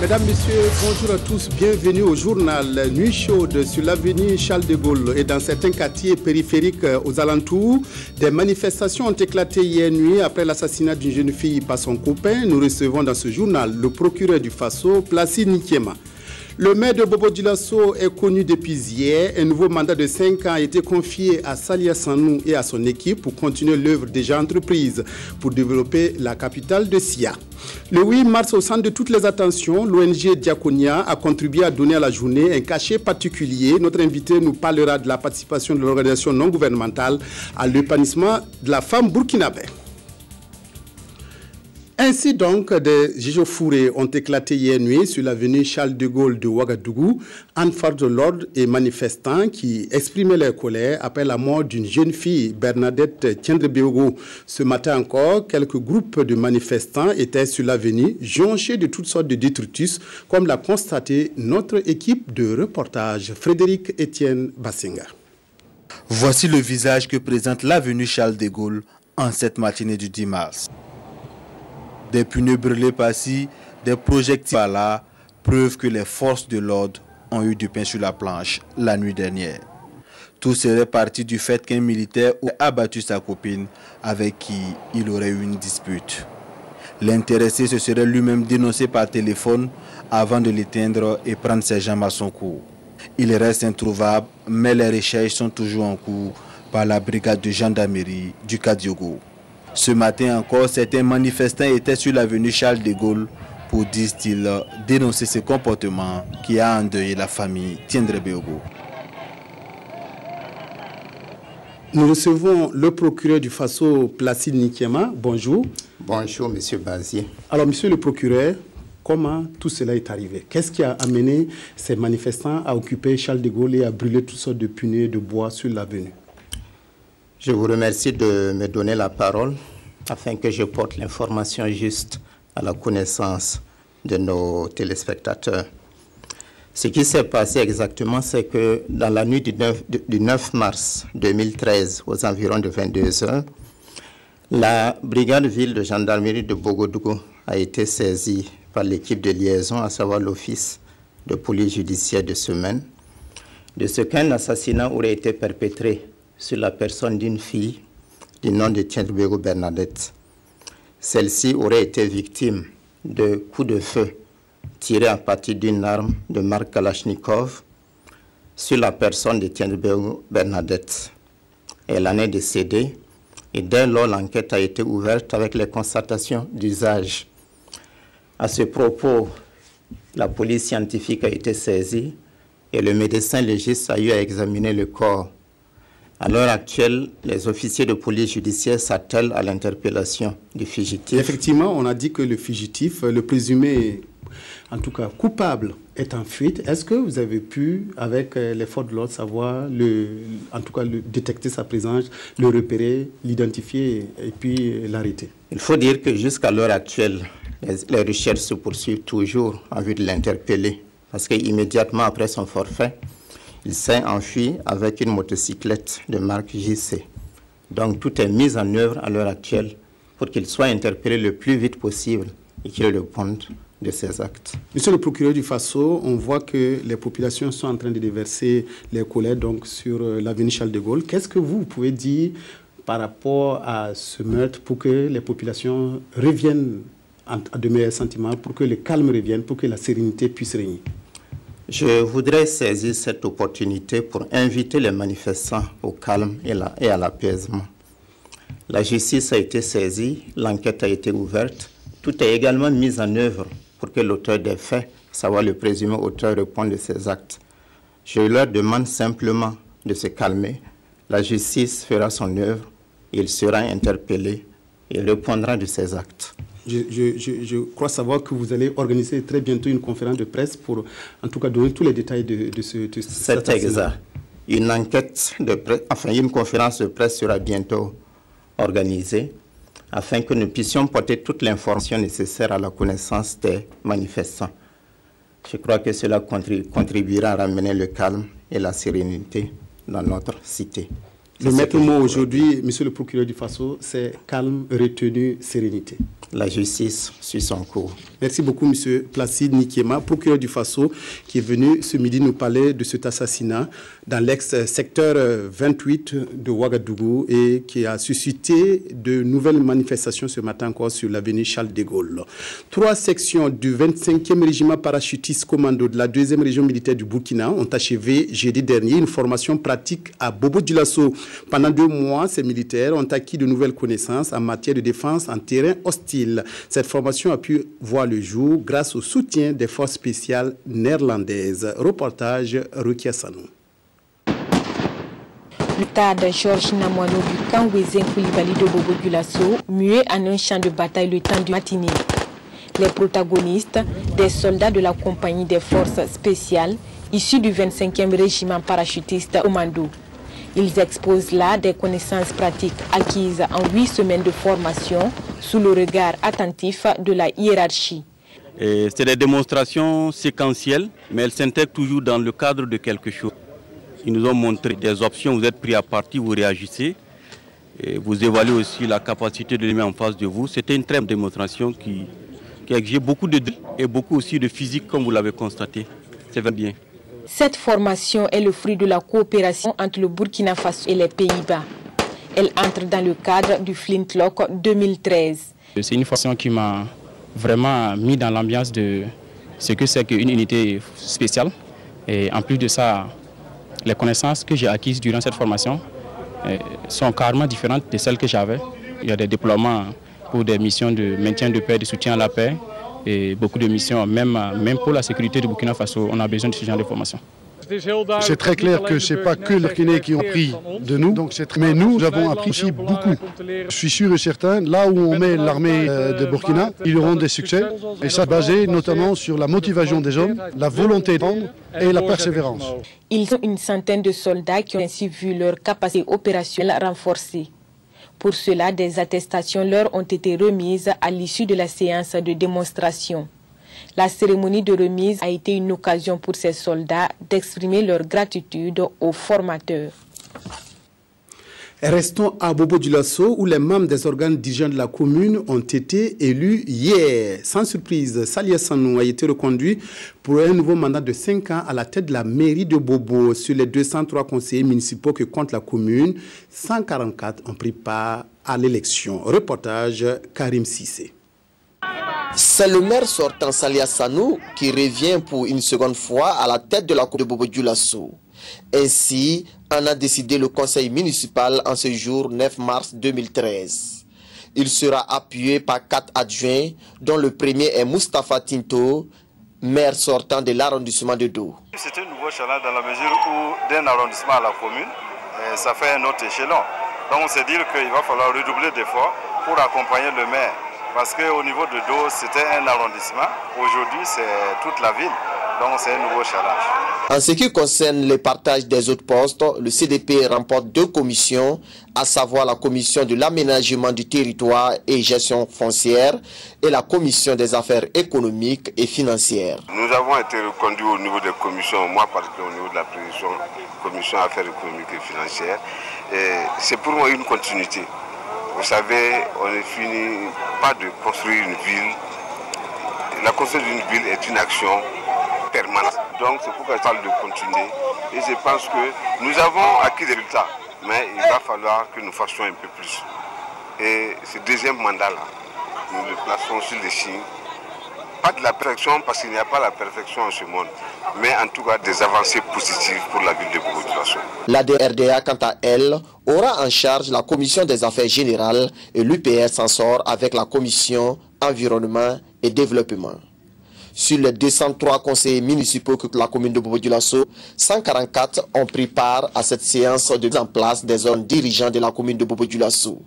Mesdames, Messieurs, bonjour à tous. Bienvenue au journal Nuit Chaude sur l'avenue Charles de Gaulle et dans certains quartiers périphériques aux alentours. Des manifestations ont éclaté hier nuit après l'assassinat d'une jeune fille par son copain. Nous recevons dans ce journal le procureur du Faso, Placide Nkiema. Le maire de Bobo-Dioulasso est connu depuis hier. Un nouveau mandat de 5 ans a été confié à Salia Sanou et à son équipe pour continuer l'œuvre déjà entreprise pour développer la capitale de Sia. Le 8 mars, au centre de toutes les attentions, l'ONG Diaconia a contribué à donner à la journée un cachet particulier. Notre invité nous parlera de la participation de l'organisation non gouvernementale à l'épanouissement de la femme burkinabé. Ainsi donc, des échauffourées ont éclaté hier nuit sur l'avenue Charles de Gaulle de Ouagadougou, en force de l'ordre et manifestants qui exprimaient leur colère après la mort d'une jeune fille, Bernadette Tiendrebeogo. Ce matin encore, quelques groupes de manifestants étaient sur l'avenue, jonchés de toutes sortes de détritus, comme l'a constaté notre équipe de reportage, Frédéric Étienne Bassinga. Voici le visage que présente l'avenue Charles de Gaulle en cette matinée du 10 mars. Des pneus brûlés par-ci, des projectiles par-là, preuve que les forces de l'ordre ont eu du pain sur la planche la nuit dernière. Tout serait parti du fait qu'un militaire a abattu sa copine avec qui il aurait eu une dispute. L'intéressé se serait lui-même dénoncé par téléphone avant de l'éteindre et prendre ses jambes à son cou. Il reste introuvable, mais les recherches sont toujours en cours par la brigade de gendarmerie du Kadiogo. Ce matin encore, certains manifestants étaient sur l'avenue Charles de Gaulle pour, disent-ils, dénoncer ce comportement qui a endeuillé la famille Tiendrebeogo. Nous recevons le procureur du Faso, Placide Nkiema. Bonjour. Bonjour, monsieur Bazier. Alors, monsieur le procureur, comment tout cela est arrivé? Qu'est-ce qui a amené ces manifestants à occuper Charles de Gaulle et à brûler toutes sortes de pneus de bois sur l'avenue? Je vous remercie de me donner la parole afin que je porte l'information juste à la connaissance de nos téléspectateurs. Ce qui s'est passé exactement, c'est que dans la nuit du 9 mars 2013, aux environs de 22 h, la brigade ville de gendarmerie de Bogodougou a été saisie par l'équipe de liaison, à savoir l'office de police judiciaire de Semaine, de ce qu'un assassinat aurait été perpétré sur la personne d'une fille du nom de Tiendrebeogo Bernadette. Celle-ci aurait été victime de coups de feu tirés à partir d'une arme de marque Kalachnikov sur la personne de Tiendrebeogo Bernadette. Elle en est décédée et dès lors l'enquête a été ouverte avec les constatations d'usage. À ce propos, la police scientifique a été saisie et le médecin légiste a eu à examiner le corps. À l'heure actuelle, les officiers de police judiciaire s'attellent à l'interpellation du fugitif. Effectivement, on a dit que le fugitif, le présumé, en tout cas coupable, est en fuite. Est-ce que vous avez pu, avec les forces de l'ordre, savoir, en tout cas détecter sa présence, le repérer, l'identifier et puis l'arrêter? Il faut dire que jusqu'à l'heure actuelle, les recherches se poursuivent toujours en vue de l'interpeller. Parce qu'immédiatement après son forfait, il s'est enfui avec une motocyclette de marque JC. Donc tout est mis en œuvre à l'heure actuelle pour qu'il soit interpellé le plus vite possible et qu'il réponde de ses actes. Monsieur le procureur du Faso, on voit que les populations sont en train de déverser les colères donc, sur l'avenue Charles de Gaulle. Qu'est-ce que vous pouvez dire par rapport à ce meurtre pour que les populations reviennent à de meilleurs sentiments, pour que le calme revienne, pour que la sérénité puisse régner? Je voudrais saisir cette opportunité pour inviter les manifestants au calme et à l'apaisement. La justice a été saisie, l'enquête a été ouverte, tout est également mis en œuvre pour que l'auteur des faits, à savoir le présumé auteur, réponde de ses actes. Je leur demande simplement de se calmer, la justice fera son œuvre, il sera interpellé et répondra de ses actes. Je crois savoir que vous allez organiser très bientôt une conférence de presse pour, en tout cas, donner tous les détails de C'est exact. Une enquête de presse, enfin une conférence de presse sera bientôt organisée afin que nous puissions porter toute l'information nécessaire à la connaissance des manifestants. Je crois que cela contribuera à ramener le calme et la sérénité dans notre cité. Le maître mot aujourd'hui, monsieur le procureur du Faso, c'est calme, retenue, sérénité. la justice suit son cours. Merci beaucoup, M. Placide Nikiema, procureur du Faso, qui est venu ce midi nous parler de cet assassinat dans l'ex-secteur 28 de Ouagadougou et qui a suscité de nouvelles manifestations ce matin encore sur l'avenue Charles de Gaulle. 3 sections du 25e régiment parachutiste commando de la 2e région militaire du Burkina ont achevé jeudi dernier une formation pratique à Bobo-Dioulasso. Pendant 2 mois, ces militaires ont acquis de nouvelles connaissances en matière de défense en terrain hostile. Cette formation a pu voir le jour grâce au soutien des forces spéciales néerlandaises. Reportage Rukia Sanou. Le stade Georges Namoano du camp Wezen Koulibaly de Bobo-Dioulasso, muet en un champ de bataille le temps du matinée. Les protagonistes, des soldats de la compagnie des forces spéciales, issus du 25e régiment parachutiste commando. Ils exposent là des connaissances pratiques acquises en 8 semaines de formation sous le regard attentif de la hiérarchie. C'est des démonstrations séquentielles, mais elles s'intègrent toujours dans le cadre de quelque chose. Ils nous ont montré des options, vous êtes pris à partie, vous réagissez. Et vous évaluez aussi la capacité de l'ennemi en face de vous. C'était une très bonne démonstration qui exige beaucoup de et beaucoup aussi de physique, comme vous l'avez constaté. C'est bien. Cette formation est le fruit de la coopération entre le Burkina Faso et les Pays-Bas. Elle entre dans le cadre du Flintlock 2013. C'est une formation qui m'a vraiment mis dans l'ambiance de ce que c'est qu'une unité spéciale. Et en plus de ça, les connaissances que j'ai acquises durant cette formation sont carrément différentes de celles que j'avais. Il y a des déploiements pour des missions de maintien de paix, de soutien à la paix. Et beaucoup de missions, même pour la sécurité du Burkina Faso, on a besoin de ce genre de formation. C'est très clair que ce n'est pas que les Burkinais qui ont pris de nous, mais nous avons appris aussi beaucoup. Je suis sûr et certain, là où on met l'armée de Burkina, ils auront des succès. Et ça basé notamment sur la motivation des hommes, la volonté de prendre et la persévérance. Ils ont une centaine de soldats qui ont ainsi vu leur capacité opérationnelle renforcée. Pour cela, des attestations leur ont été remises à l'issue de la séance de démonstration. La cérémonie de remise a été une occasion pour ces soldats d'exprimer leur gratitude aux formateurs. Restons à Bobo-Dioulasso où les membres des organes dirigeants de la commune ont été élus hier. Sans surprise, Salia Sanou a été reconduit pour un nouveau mandat de 5 ans à la tête de la mairie de Bobo. Sur les 203 conseillers municipaux que compte la commune, 144 ont pris part à l'élection. Reportage Karim Sissé. C'est le maire sortant Salia Sanou qui revient pour une seconde fois à la tête de la commune de Bobo-Dioulasso. Ainsi, en a décidé le conseil municipal en ce jour 9 mars 2013. Il sera appuyé par 4 adjoints, dont le premier est Moustapha Tinto, maire sortant de l'arrondissement de Do. C'est un nouveau challenge dans la mesure où d'un arrondissement à la commune, ça fait un autre échelon. Donc on s'est dit qu'il va falloir redoubler d'efforts pour accompagner le maire. Parce qu'au niveau de Do, c'était un arrondissement. Aujourd'hui, c'est toute la ville. Donc c'est un nouveau challenge. En ce qui concerne le partage des autres postes, le CDP remporte 2 commissions, à savoir la commission de l'aménagement du territoire et gestion foncière et la commission des affaires économiques et financières. Nous avons été reconduits au niveau des commissions, moi parce qu'au niveau de la commission affaires économiques et financières, c'est pour moi une continuité. Vous savez, on ne finit pas de construire une ville. La construction d'une ville est une action permanente. Donc c'est pourquoi je parle de continuer. Et je pense que nous avons acquis des résultats, mais il va falloir que nous fassions un peu plus. Et ce deuxième mandat-là, nous le plaçons sur les signes. Pas de la perfection, parce qu'il n'y a pas la perfection en ce monde, mais en tout cas des avancées positives pour la ville de Bobo-Dioulasso. La DRDA, quant à elle, aura en charge la commission des affaires générales et l'UPR s'en sort avec la commission environnement et développement. Sur les 203 conseillers municipaux que la commune de Bobo-Dioulasso, 144 ont pris part à cette séance de mise en place des zones dirigeants de la commune de Bobo-Dioulasso.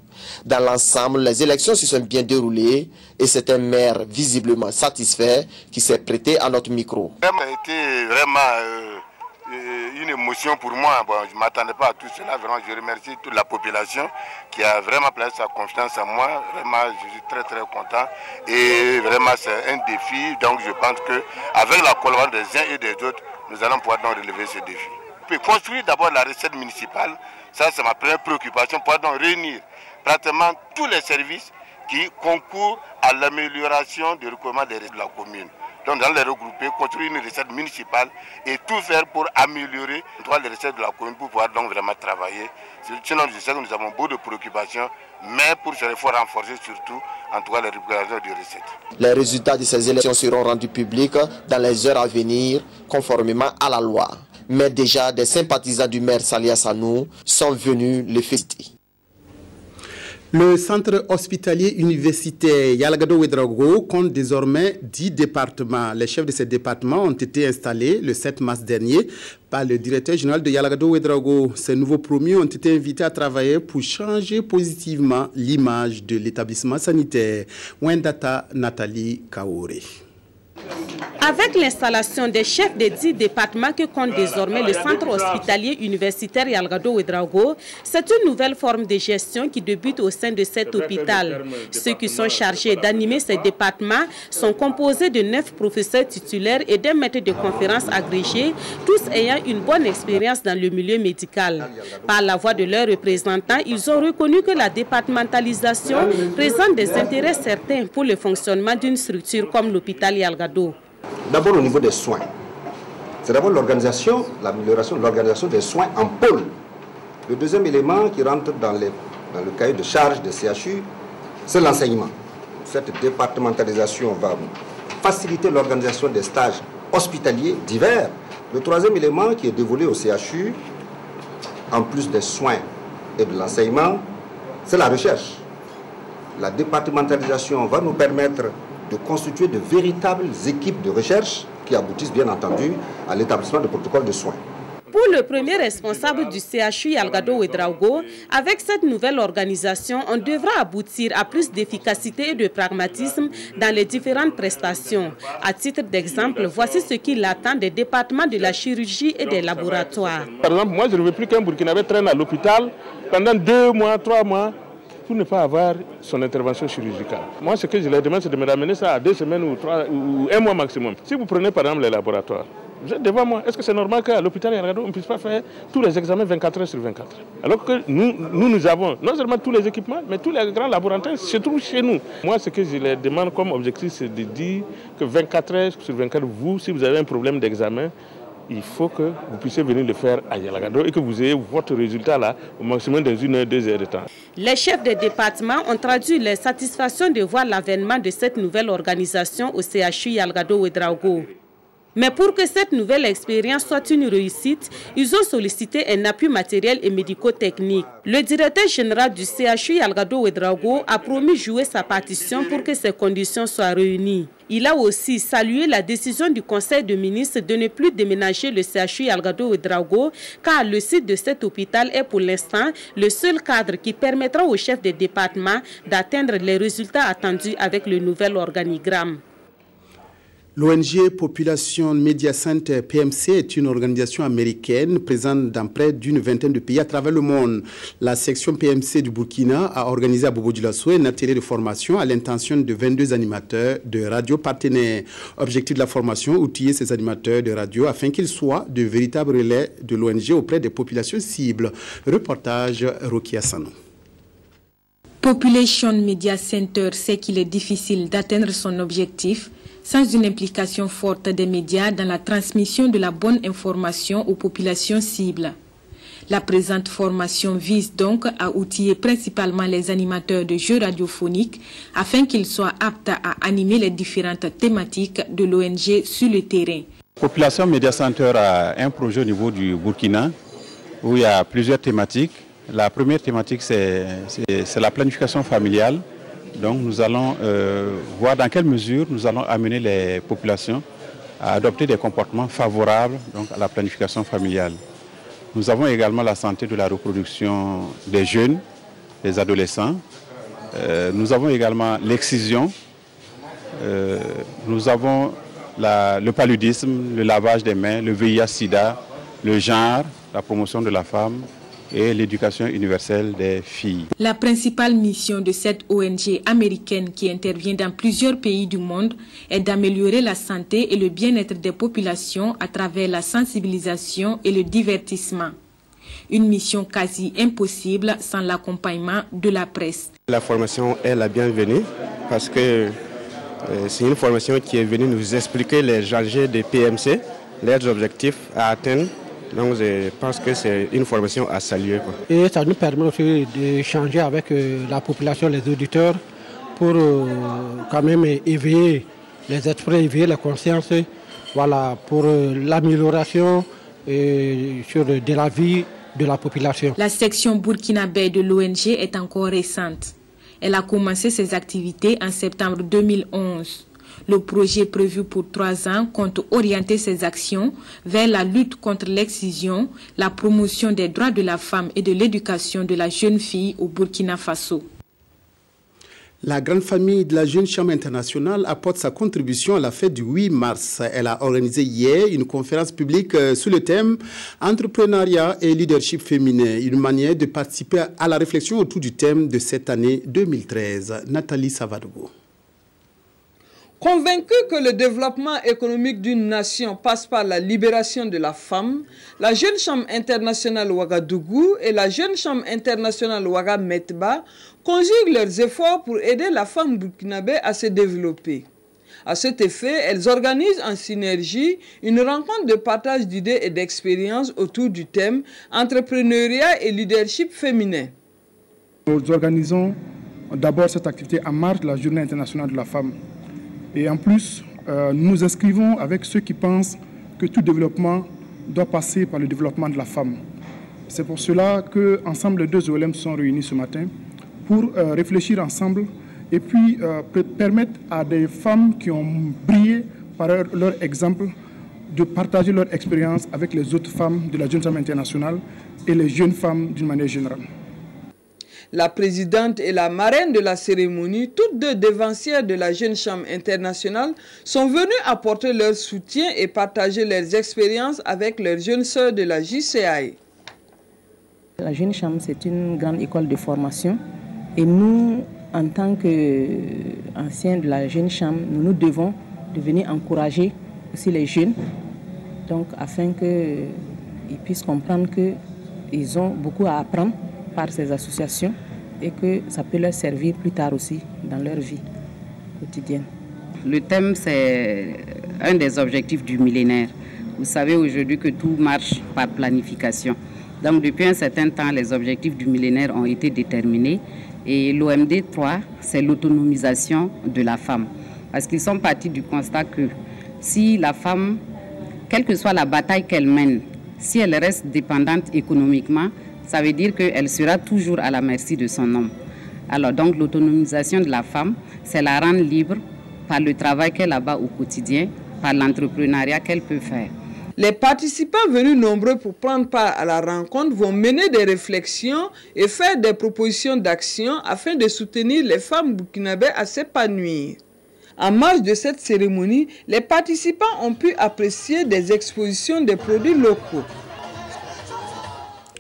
Dans l'ensemble, les élections se sont bien déroulées et c'est un maire visiblement satisfait qui s'est prêté à notre micro. Ça a été vraiment une émotion pour moi. Bon, je ne m'attendais pas à tout cela. Vraiment, je remercie toute la population qui a vraiment placé sa confiance en moi. Vraiment, je suis très très content. Et vraiment, c'est un défi. Donc, je pense qu'avec la collaboration des uns et des autres, nous allons pouvoir donc relever ce défi. Puis construire d'abord la recette municipale, ça c'est ma première préoccupation, pouvoir donc réunir pratiquement tous les services qui concourent à l'amélioration des recouvrements des recettes de la commune. Donc, dans les regrouper, construire une recette municipale et tout faire pour améliorer les recettes de la commune pour pouvoir donc vraiment travailler. Sinon, je sais que nous avons beaucoup de préoccupations, mais pour cela, il faut renforcer surtout, en tout cas, les récupérations des recettes. Les résultats de ces élections seront rendus publics dans les heures à venir, conformément à la loi. Mais déjà, des sympathisants du maire Salia Sanou sont venus les féliciter. Le centre hospitalier universitaire Yalagado-Ouedraogo compte désormais 10 départements. Les chefs de ces départements ont été installés le 7 mars dernier par le directeur général de Yalagado-Ouedraogo. Ces nouveaux promus ont été invités à travailler pour changer positivement l'image de l'établissement sanitaire. Wendata Nathalie Kaore. Avec l'installation des chefs des 10 départements que compte désormais le centre hospitalier universitaire Yalagado-Ouedraogo, c'est une nouvelle forme de gestion qui débute au sein de cet hôpital. Ceux qui sont chargés d'animer ces départements sont composés de 9 professeurs titulaires et d'un maître de conférence agrégé, tous ayant une bonne expérience dans le milieu médical. Par la voix de leurs représentants, ils ont reconnu que la départementalisation présente des intérêts certains pour le fonctionnement d'une structure comme l'hôpital Yalagado. D'abord au niveau des soins, c'est d'abord l'organisation, l'amélioration de l'organisation des soins en pôle. Le deuxième élément qui rentre dans le cahier de charge des CHU, c'est l'enseignement. Cette départementalisation va faciliter l'organisation des stages hospitaliers divers. Le troisième élément qui est dévolé au CHU, en plus des soins et de l'enseignement, c'est la recherche. La départementalisation va nous permettre de constituer de véritables équipes de recherche qui aboutissent bien entendu à l'établissement de protocoles de soins. Pour le premier responsable du CHU Yalagado-Ouedraogo, avec cette nouvelle organisation, on devra aboutir à plus d'efficacité et de pragmatisme dans les différentes prestations. À titre d'exemple, voici ce qu'il attend des départements de la chirurgie et des laboratoires. Par exemple, moi je ne veux plus qu'un Burkinabé traîne à l'hôpital pendant 2 mois, 3 mois, pour ne pas avoir son intervention chirurgicale. Moi, ce que je leur demande, c'est de me ramener ça à 2 semaines ou 1 mois maximum. Si vous prenez par exemple les laboratoires, vous êtes devant moi. Est-ce que c'est normal qu'à l'hôpital Yalagado, on ne puisse pas faire tous les examens 24 heures sur 24 heures? Alors que nous avons non seulement tous les équipements, mais tous les grands laboratoires se trouvent chez nous. Moi, ce que je leur demande comme objectif, c'est de dire que 24 heures sur 24 heures, vous, si vous avez un problème d'examen, il faut que vous puissiez venir le faire à Yalagado et que vous ayez votre résultat là au maximum dans 1 heure, 2 heures de temps. Les chefs des départements ont traduit leur satisfaction de voir l'avènement de cette nouvelle organisation au CHU Yalagado-Ouedraogo. Mais pour que cette nouvelle expérience soit une réussite, ils ont sollicité un appui matériel et médico-technique. Le directeur général du CHU Yalagado-Ouedraogo a promis jouer sa partition pour que ces conditions soient réunies. Il a aussi salué la décision du Conseil de ministres de ne plus déménager le CHU Yalagado-Ouedraogo, car le site de cet hôpital est pour l'instant le seul cadre qui permettra aux chefs des départements d'atteindre les résultats attendus avec le nouvel organigramme. L'ONG Population Media Center PMC est une organisation américaine présente dans près d'une vingtaine de pays à travers le monde. La section PMC du Burkina a organisé à Bobo-Dioulasso un atelier de formation à l'intention de 22 animateurs de radio partenaires. Objectif de la formation, outiller ces animateurs de radio afin qu'ils soient de véritables relais de l'ONG auprès des populations cibles. Reportage Rokia Sano. Population Media Center sait qu'il est difficile d'atteindre son objectif sans une implication forte des médias dans la transmission de la bonne information aux populations cibles. La présente formation vise donc à outiller principalement les animateurs de jeux radiophoniques afin qu'ils soient aptes à animer les différentes thématiques de l'ONG sur le terrain. Population Media Center a un projet au niveau du Burkina où il y a plusieurs thématiques. La première thématique, c'est la planification familiale. Donc nous allons voir dans quelle mesure nous allons amener les populations à adopter des comportements favorables donc, à la planification familiale. Nous avons également la santé de la reproduction des jeunes, des adolescents. Nous avons également l'excision. Nous avons le paludisme, le lavage des mains, le VIH-Sida, le genre, la promotion de la femme et l'éducation universelle des filles. La principale mission de cette ONG américaine qui intervient dans plusieurs pays du monde est d'améliorer la santé et le bien-être des populations à travers la sensibilisation et le divertissement. Une mission quasi impossible sans l'accompagnement de la presse. La formation est la bienvenue parce que c'est une formation qui est venue nous expliquer les enjeux des PMC, leurs objectifs à atteindre. Donc je pense que c'est une formation à saluer, quoi. Et ça nous permet aussi d'échanger avec la population, les auditeurs, pour quand même éveiller les esprits, éveiller la conscience, voilà, pour l'amélioration de la vie de la population. La section burkinabé de l'ONG est encore récente. Elle a commencé ses activités en septembre 2011. Le projet prévu pour 3 ans compte orienter ses actions vers la lutte contre l'excision, la promotion des droits de la femme et de l'éducation de la jeune fille au Burkina Faso. La grande famille de la Jeune Chambre internationale apporte sa contribution à la fête du 8 mars. Elle a organisé hier une conférence publique sous le thème « Entrepreneuriat et leadership féminin », une manière de participer à la réflexion autour du thème de cette année 2013. Nathalie Savadogo. Convaincue que le développement économique d'une nation passe par la libération de la femme, la Jeune Chambre internationale Ouagadougou et la Jeune Chambre internationale Ouaga-Metba conjuguent leurs efforts pour aider la femme burkinabé à se développer. À cet effet, elles organisent en synergie une rencontre de partage d'idées et d'expériences autour du thème « Entrepreneuriat et leadership féminin ». Nous organisons d'abord cette activité en marge de la Journée internationale de la femme. Et en plus, nous nous inscrivons avec ceux qui pensent que tout développement doit passer par le développement de la femme. C'est pour cela qu'ensemble les deux OLM sont réunis ce matin pour réfléchir ensemble et puis permettre à des femmes qui ont brillé par leur exemple de partager leur expérience avec les autres femmes de la Jeune Chambre internationale et les jeunes femmes d'une manière générale. La présidente et la marraine de la cérémonie, toutes deux dévancières de la Jeune Chambre internationale, sont venues apporter leur soutien et partager leurs expériences avec leurs jeunes sœurs de la JCAE. La Jeune Chambre, c'est une grande école de formation et nous, en tant qu'anciens de la Jeune Chambre, nous devons de venir encourager aussi les jeunes, donc afin qu'ils puissent comprendre qu'ils ont beaucoup à apprendre par ces associations et que ça peut leur servir plus tard aussi dans leur vie quotidienne. Le thème, c'est un des objectifs du millénaire. Vous savez aujourd'hui que tout marche par planification. Donc depuis un certain temps, les objectifs du millénaire ont été déterminés et l'OMD 3, c'est l'autonomisation de la femme. Parce qu'ils sont partis du constat que si la femme, quelle que soit la bataille qu'elle mène, si elle reste dépendante économiquement, ça veut dire qu'elle sera toujours à la merci de son homme. Alors donc l'autonomisation de la femme, c'est la rendre libre par le travail qu'elle a au quotidien, par l'entrepreneuriat qu'elle peut faire. Les participants venus nombreux pour prendre part à la rencontre vont mener des réflexions et faire des propositions d'action afin de soutenir les femmes burkinabées à s'épanouir. En marge de cette cérémonie, les participants ont pu apprécier des expositions des produits locaux.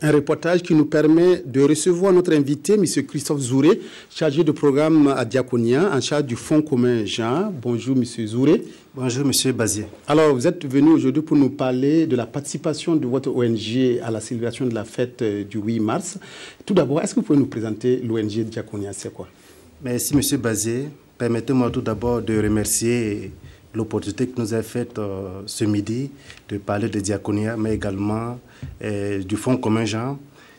Un reportage qui nous permet de recevoir notre invité, M. Christophe Zouré, chargé de programme à Diaconia, en charge du Fonds commun Jean. Bonjour, M. Zouré. Bonjour, M. Bazier. Alors, vous êtes venu aujourd'hui pour nous parler de la participation de votre ONG à la célébration de la fête du 8 mars. Tout d'abord, est-ce que vous pouvez nous présenter l'ONG Diaconia? C'est quoi? Merci, M. Bazier. Permettez-moi tout d'abord de remercier l'opportunité que nous a faite ce midi de parler de Diaconia, mais également du Fonds commun Jean.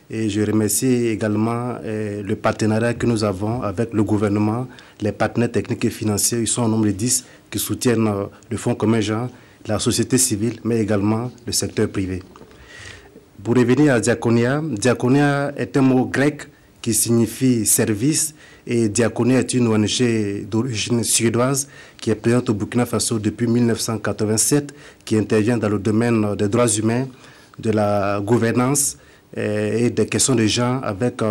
Et je remercie également le partenariat que nous avons avec le gouvernement, les partenaires techniques et financiers. Ils sont au nombre de 10 qui soutiennent le Fonds commun Jean, la société civile, mais également le secteur privé. Pour revenir à Diaconia, Diaconia est un mot grec qui signifie service. Et Diaconia est une ONG d'origine suédoise qui est présente au Burkina Faso depuis 1987, qui intervient dans le domaine des droits humains, de la gouvernance et des questions de genre avec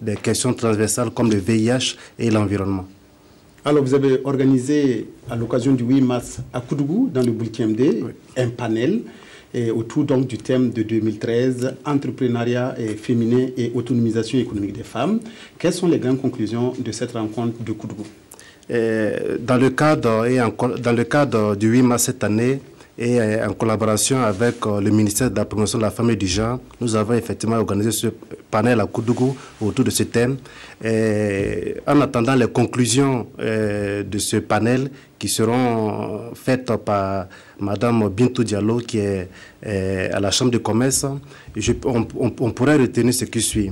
des questions transversales comme le VIH et l'environnement. Alors, vous avez organisé à l'occasion du 8 mars à Koudougou, dans le Bulkiemde, un panel autour donc du thème de 2013, entrepreneuriat féminin et autonomisation économique des femmes. Quelles sont les grandes conclusions de cette rencontre de Koudougou? Dans le cadre du 8 mars cette année, Et en collaboration avec le ministère de la Promotion de la Femme et du Genre, nous avons effectivement organisé ce panel à Koudougou autour de ce thème. Et en attendant les conclusions de ce panel qui seront faites par Madame Bintou Diallo, qui est à la Chambre de commerce, on pourrait retenir ce qui suit.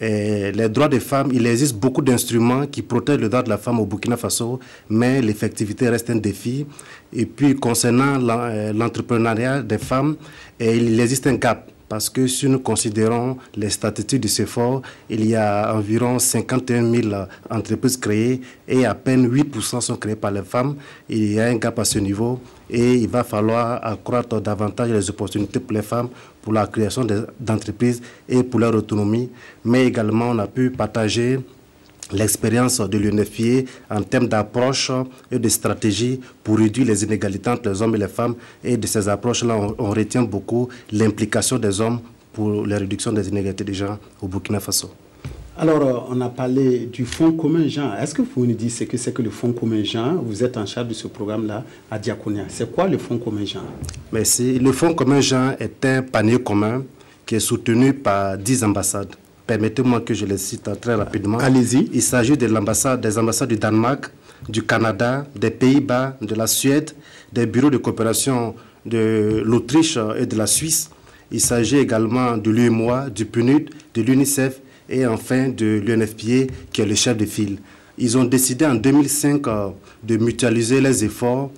Les droits des femmes, il existe beaucoup d'instruments qui protègent le droit de la femme au Burkina Faso, mais l'effectivité reste un défi. Et puis, concernant l'entrepreneuriat des femmes, il existe un gap. Parce que si nous considérons les statistiques de CEFOR, il y a environ 51 000 entreprises créées et à peine 8% sont créées par les femmes. Il y a un gap à ce niveau et il va falloir accroître davantage les opportunités pour les femmes, pour la création d'entreprises et pour leur autonomie. Mais également, on a pu partager l'expérience de l'UNFPA en termes d'approche et de stratégie pour réduire les inégalités entre les hommes et les femmes. Et de ces approches-là, on retient beaucoup l'implication des hommes pour la réduction des inégalités des genres au Burkina Faso. Alors, on a parlé du Fonds commun genre. Est-ce que vous pouvez nous dire ce que c'est que le Fonds commun genre? Vous êtes en charge de ce programme-là à Diakonia. C'est quoi le Fonds commun genre? Merci. Le Fonds commun genre est un panier commun qui est soutenu par 10 ambassades. Permettez-moi que je les cite très rapidement. Allez-y. Il s'agit des ambassades du Danemark, du Canada, des Pays-Bas, de la Suède, des bureaux de coopération de l'Autriche et de la Suisse. Il s'agit également de l'UEMOA, du PNUD, de l'UNICEF et enfin de l'UNFPA qui est le chef de file. Ils ont décidé en 2005 de mutualiser les efforts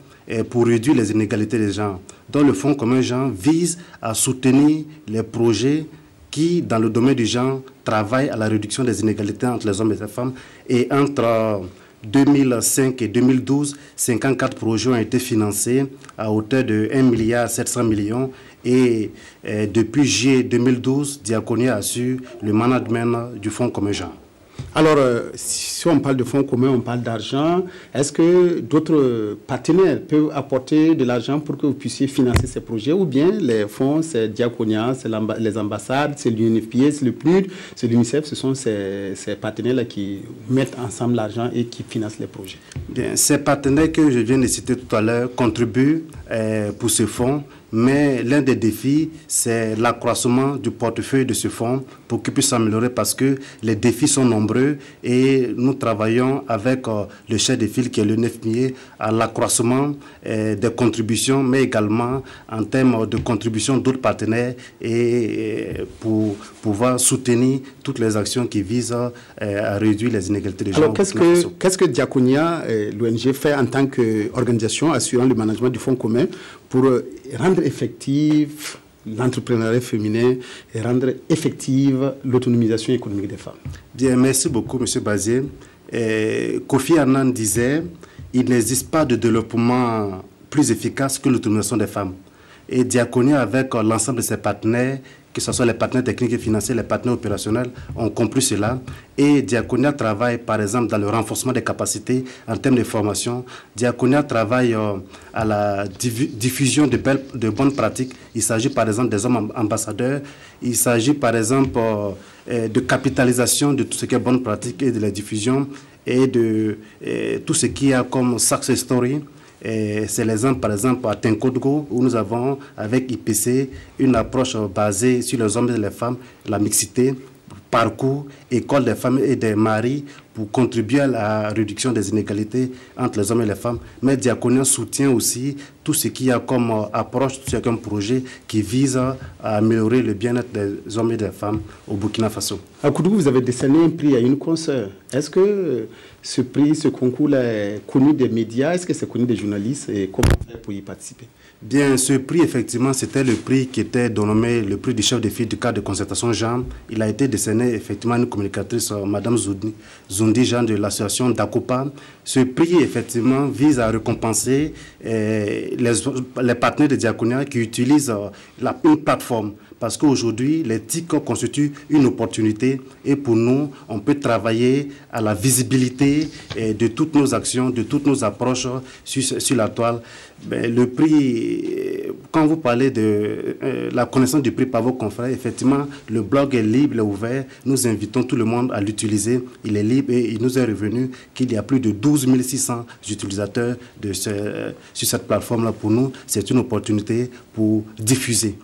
pour réduire les inégalités des genres. Donc le Fonds commun genre vise à soutenir les projets qui, dans le domaine du genre, travaillent à la réduction des inégalités entre les hommes et les femmes. Et entre 2005 et 2012, 54 projets ont été financés à hauteur de 1,7 milliard. Et depuis juillet 2012, Diakonia assure le management du Fonds commun genre. Alors, si on parle de fonds communs, on parle d'argent. Est-ce que d'autres partenaires peuvent apporter de l'argent pour que vous puissiez financer ces projets? Ou bien les fonds, c'est Diakonia, c'est les ambassades, c'est l'UNFPA, c'est le PNUD, c'est l'UNICEF, ce sont ces partenaires-là qui mettent ensemble l'argent et qui financent les projets? Bien, ces partenaires que je viens de citer tout à l'heure contribuent pour ce fonds. Mais l'un des défis, c'est l'accroissement du portefeuille de ce fonds pour qu'il puisse s'améliorer parce que les défis sont nombreux et nous travaillons avec le chef de file qui est l'UNFPA à l'accroissement des contributions, mais également en termes de contributions d'autres partenaires et pour pouvoir soutenir toutes les actions qui visent à réduire les inégalités des genres. Alors, qu'est-ce que Diakonia, l'ONG, fait en tant qu'organisation assurant le management du fonds commun pour rendre effectif l'entrepreneuriat féminin et rendre effective l'autonomisation économique des femmes? Bien, merci beaucoup, M. Bazier. Kofi Annan disait il n'existe pas de développement plus efficace que l'autonomisation des femmes. Et Diakonia, avec l'ensemble de ses partenaires, que ce soit les partenaires techniques et financiers, les partenaires opérationnels, ont compris cela. Et Diakonia travaille, par exemple, dans le renforcement des capacités en termes de formation. Diakonia travaille à la diffusion de bonnes pratiques. Il s'agit, par exemple, des hommes ambassadeurs. Il s'agit, par exemple, de capitalisation de tout ce qui est bonne pratique et de la diffusion et de tout ce qui a comme success story. C'est l'exemple, par exemple, à Tenkodgo, où nous avons, avec IPC, une approche basée sur les hommes et les femmes, la mixité, parcours, école des femmes et des maris, pour contribuer à la réduction des inégalités entre les hommes et les femmes. Mais Diakonia soutient aussi tout ce qu'il y a comme approche, tout ce qu'il y a comme projet qui vise à améliorer le bien-être des hommes et des femmes au Burkina Faso. À Koudougou, vous avez décerné un prix à une consoeur. Est-ce que ce prix, ce concours est connu des médias? Est-ce que c'est connu des journalistes? Et comment faire pour y participer? Bien, ce prix, effectivement, c'était le prix qui était dénommé le prix du chef de file du cadre de concertation Jean. Il a été décerné, effectivement, à une communicatrice, Mme Zundi Jean de l'association d'Acopa. Ce prix, effectivement, vise à récompenser les partenaires de Diakonia qui utilisent une plateforme. Parce qu'aujourd'hui, les TIC constituent une opportunité et pour nous, on peut travailler à la visibilité de toutes nos actions, de toutes nos approches sur la toile. Le prix quand vous parlez de la connaissance du prix par vos confrères, effectivement, le blog est libre, il est ouvert. Nous invitons tout le monde à l'utiliser. Il est libre et il nous est revenu qu'il y a plus de 12 600 utilisateurs sur cette plateforme-là. Pour nous, c'est une opportunité pour diffuser